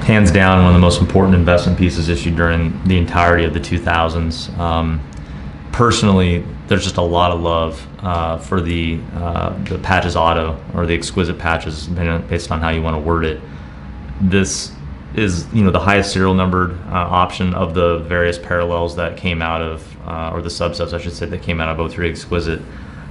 hands down one of the most important investment pieces issued during the entirety of the 2000s. Personally, there's just a lot of love for the Patches Auto, or the Exquisite patches, based on how you want to word it. This is, the highest serial numbered option of the various parallels that came out of, or the subsets, I should say, that came out of 03 Exquisite.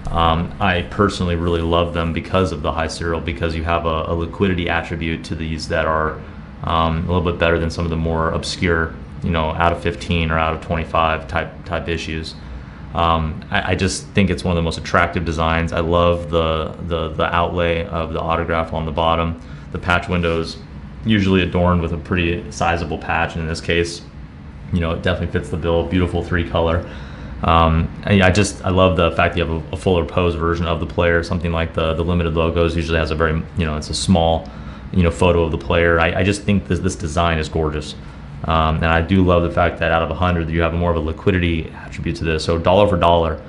I personally really love them because of the high serial, because you have a liquidity attribute to these that are a little bit better than some of the more obscure, out of 15 or out of 25 type issues. I just think it's one of the most attractive designs. I love the outlay of the autograph on the bottom. The patch windows usually adorned with a pretty sizable patch, and in this case, it definitely fits the bill. Beautiful 3-color. I love the fact that you have a fuller pose version of the player. Something like the limited logos usually has a very, it's a small, photo of the player. I just think this design is gorgeous. And I do love the fact that out of 100, you have more of a liquidity attribute to this. So dollar for dollar,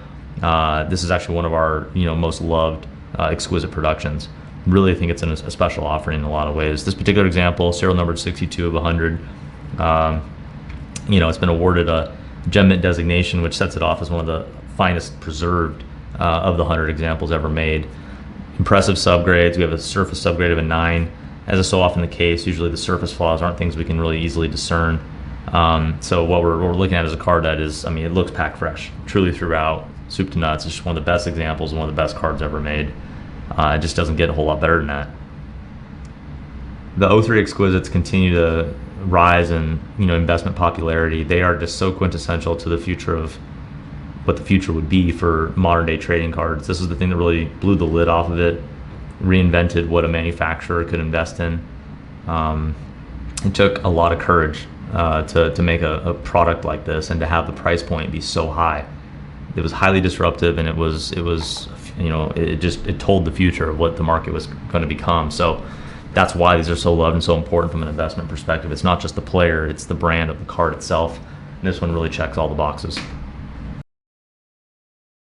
this is actually one of our most loved Exquisite productions. Really think it's a special offering in a lot of ways. This particular example, serial numbered 62 of 100. It's been awarded a Gem Mint designation, which sets it off as one of the finest preserved of the 100 examples ever made. Impressive subgrades. We have a surface subgrade of a 9. As is so often the case, usually the surface flaws aren't things we can really easily discern. So what we're looking at is a card that is, it looks packed fresh, truly throughout, soup to nuts. It's just one of the best examples and one of the best cards ever made. It just doesn't get a whole lot better than that. The 03 Exquisites continue to rise in investment popularity. They are just so quintessential to the future of what the future would be for modern day trading cards. This is the thing that really blew the lid off of it, reinvented what a manufacturer could invest in. It took a lot of courage to make a product like this, and to have the price point be so high. It was highly disruptive, and it told the future of what the market was going to become. So that's why these are so loved and so important from an investment perspective. It's not just the player, it's the brand of the card itself. And this one really checks all the boxes.